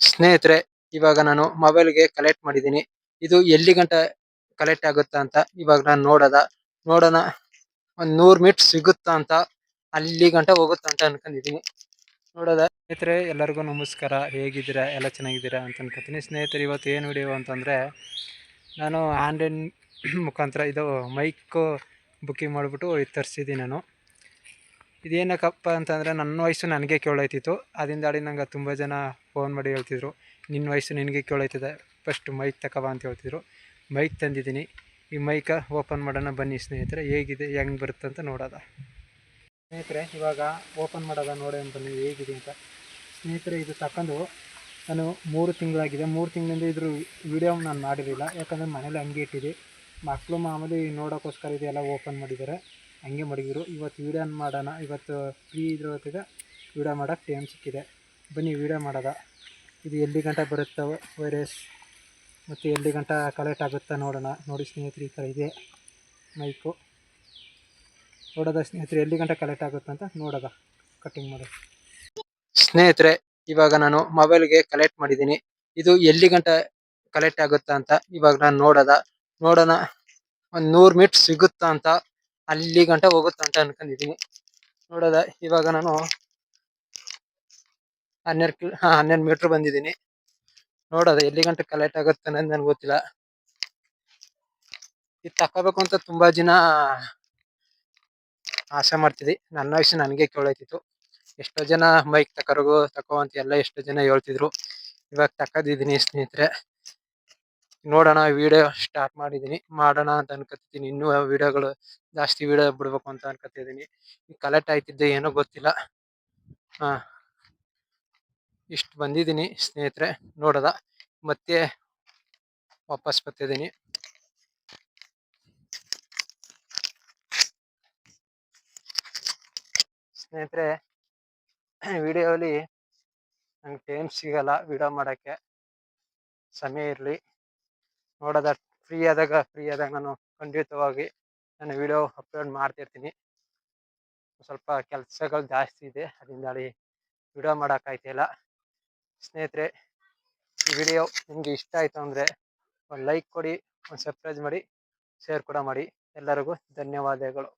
ಸ್ನೇಹಿತರೆ, ಇವಾಗ ನಾನು ಮೊಬೈಲ್‌ಗೆ ಕನೆಕ್ಟ್ ಮಾಡಿದ್ದೀನಿ. ಇದು ಎಲ್ಲಿ ಗಂಟ ಕನೆಕ್ಟ್ ಆಗುತ್ತಾ ಅಂತ ಇವಾಗ ನಾನು ನೋಡೋಣ. ಒಂದ್ 100 ಮೀಟರ್ ಸಿಗುತ್ತಾ ಅಂತ, ಅಲ್ಲಿ ಗಂಟ ಹೋಗುತ್ತಾ ಅಂತ ಅನ್ಕೊಂಡಿದೀನಿ. ನೋಡೋದ ಸ್ನೇಹಿತರೆ, ಎಲ್ಲರಿಗೂ ನಮಸ್ಕಾರ. ಹೇಗಿದ್ದೀರಾ? ಎಲ್ಲ ಚೆನ್ನಾಗಿದ್ದೀರಾ ಅಂತ ಅನ್ಕೋತೀನಿ. ಸ್ನೇಹಿತರೆ, ಇವತ್ತು ಏನು ವಿಡಿಯೋ ಅಂತಂದರೆ, ನಾನು ಆನ್ಲೈನ್ ಮುಖಾಂತರ ಇದು ಮೈಕು ಬುಕ್ಕಿಂಗ್ ಮಾಡಿಬಿಟ್ಟು ಇದು ತರಿಸಿದ್ದೀನಿ ನಾನು. ಇದೇನಕ್ಕಪ್ಪ ಅಂತಂದರೆ, ನನ್ನ ವಯಸ್ಸು ನನಗೆ ಕೇಳೋಯ್ತಿತ್ತು. ಅದರಿಂದಾಡಿ ನಂಗೆ ತುಂಬ ಜನ ಫೋನ್ ಮಾಡಿ ಹೇಳ್ತಿದ್ರು, ನಿನ್ನ ವಯಸ್ಸು ನಿನಗೆ ಕೇಳೋಯ್ತದೆ, ಫಸ್ಟ್ ಮೈಕ್ ತಗೋಬಾ ಅಂತ ಹೇಳ್ತಿದ್ರು. ಮೈಕ್ ತಂದಿದ್ದೀನಿ. ಈ ಮೈಕ ಓಪನ್ ಮಾಡೋಣ ಬನ್ನಿ ಸ್ನೇಹಿತರೆ. ಹೇಗಿದೆ, ಹೆಂಗೆ ಬರುತ್ತೆ ಅಂತ ನೋಡೋದ. ಸ್ನೇಹಿತರೆ, ಇವಾಗ ಓಪನ್ ಮಾಡೋದ ನೋಡಿ ಬನ್ನಿ ಹೇಗಿದೆ ಅಂತ. ಸ್ನೇಹಿತರೆ, ಇದು ತಗೊಂಡು ನಾನು 3 ತಿಂಗಳಾಗಿದೆ. 3 ತಿಂಗಳಿಂದ ಇದ್ರ ವಿಡಿಯೋ ನಾನು ಮಾಡಿರಲಿಲ್ಲ, ಯಾಕಂದರೆ ಮನೇಲಿ ಹಂಗೆ ಇಟ್ಟಿದೆ. ಮಕ್ಕಳು ಮಾಮೂಲಿ ನೋಡೋಕ್ಕೋಸ್ಕರ ಇದೆಲ್ಲ ಓಪನ್ ಮಾಡಿದ್ದಾರೆ, ಹಂಗೆ ಮಡಗಿದ್ರು. ಇವತ್ತು ವೀಡಿಯೋ ಮಾಡೋಣ. ಇವತ್ತು ಫ್ರೀ ಇದ್ರ ಹೊತ್ತಿಗೆ ವೀಡಿಯೋ ಮಾಡೋಕ್ಕೆ ಟೈಮ್ ಸಿಕ್ಕಿದೆ. ಬನ್ನಿ ವೀಡಿಯೋ ಮಾಡೋದ. ಇದು ಎಲ್ಲಿ ಗಂಟ ಬರುತ್ತೆ ವೈರಸ್ ಮತ್ತು ಎಲ್ಲಿ ಗಂಟ ಕಲೆಕ್ಟ್ ಆಗುತ್ತಾ ನೋಡೋಣ. ನೋಡಿ ಸ್ನೇಹಿತರೆ, ಈ ಥರ ಇದೆ ಮೈಕು. ನೋಡೋದ ಸ್ನೇಹಿತರೆ, ಎಲ್ಲಿ ಗಂಟ ಕಲೆಕ್ಟ್ ಆಗುತ್ತೆ ಅಂತ ನೋಡೋದ. ಕಟ್ಟಿಂಗ್ ಮಾಡೋದು. ಸ್ನೇಹಿತರೆ, ಇವಾಗ ನಾನು ಮೊಬೈಲ್ಗೆ ಕನೆಕ್ಟ್ ಮಾಡಿದ್ದೀನಿ. ಇದು ಎಲ್ಲಿ ಗಂಟ ಕಲೆಕ್ಟ್ ಆಗುತ್ತಾ ಅಂತ ಇವಾಗ ನಾನು ನೋಡೋಣ. ಒಂದು 100 ಮೀಟರ್ ಸಿಗುತ್ತಾ ಅಂತ, ಅಲ್ಲಿ ಗಂಟ ಹೋಗುತ್ತಾ ಅಂತ ಅನ್ಕೊಂಡಿದೀನಿ. ನೋಡೋದ, ಇವಾಗ ನಾನು 12 ಮೀಟರ್ ಬಂದಿದ್ದೀನಿ. ನೋಡೋದ ಎಲ್ಲಿ ಗಂಟ ಕಲೆಕ್ಟ್ ಆಗುತ್ತೆ ಅನ್ನೋದು ನನಗೆ ಗೊತ್ತಿಲ್ಲ. ಇದು ತಗೋಬೇಕು ಅಂತ ತುಂಬಾ ಜನ ಆಸೆ ಮಾಡ್ತಿದ್ದೆ. ನನ್ನ ವಯಸ್ಸು ನನಗೆ ಕೇಳೋಯ್ತಿತ್ತು. ಎಷ್ಟೋ ಜನ ಮೈಕ್ ತಕೋ ಅಂತ ಎಲ್ಲ ಎಷ್ಟೋ ಜನ ಹೇಳ್ತಿದ್ರು. ಇವಾಗ ತಕದಿದ್ದೀನಿ ಸ್ನೇಹಿತರೆ. ನೋಡೋಣ, ವಿಡಿಯೋ ಸ್ಟಾರ್ಟ್ ಮಾಡಿದ್ದೀನಿ, ಮಾಡೋಣ ಅಂತ ಅನ್ಕೋತಿದ್ದೀನಿ. ಇನ್ನೂ ವಿಡಿಯೋಗಳು ಜಾಸ್ತಿ ವಿಡಿಯೋ ಬಿಡ್ಬೇಕು ಅಂತ ಅನ್ಕೋತಿದ್ದೀನಿ. ಕಲೆಕ್ಟ್ ಆಯ್ತಿದ್ದೆ ಏನೋ ಗೊತ್ತಿಲ್ಲ. ಇಷ್ಟು ಬಂದಿದ್ದೀನಿ ಸ್ನೇಹಿತರೆ. ನೋಡೋದ, ಮತ್ತೆ ವಾಪಸ್ ಬರ್ತಿದ್ದೀನಿ. ಸ್ನೇಹಿತರೆ, ವಿಡಿಯೋಲಿ ನಂಗೆ ಟೈಮ್ ಸಿಗಲ್ಲ ವಿಡಿಯೋ ಮಾಡೋಕ್ಕೆ, ಸಮಯ ಇರಲಿ. ನೋಡೋದ, ಫ್ರೀ ಆದಾಗ ನಾನು ಖಂಡಿತವಾಗಿ ನಾನು ವಿಡಿಯೋ ಅಪ್ಲೋಡ್ ಮಾಡ್ತಿರ್ತೀನಿ. ಸ್ವಲ್ಪ ಕೆಲಸಗಳು ಜಾಸ್ತಿ ಇದೆ, ಅದರಿಂದಾಗಿ ವಿಡಿಯೋ ಮಾಡೋಕ್ಕಾಯ್ತಿಲ್ಲ. ಸ್ನೇಹಿತರೆ, ಈ ವಿಡಿಯೋ ನಿಮಗೆ ಇಷ್ಟ ಆಯಿತು ಅಂದರೆ ಒಂದು ಲೈಕ್ ಕೊಡಿ, ಒಂದು ಸಬ್ಸ್ಕ್ರೈಬ್ ಮಾಡಿ, ಶೇರ್ ಕೂಡ ಮಾಡಿ. ಎಲ್ಲರಿಗೂ ಧನ್ಯವಾದಗಳು.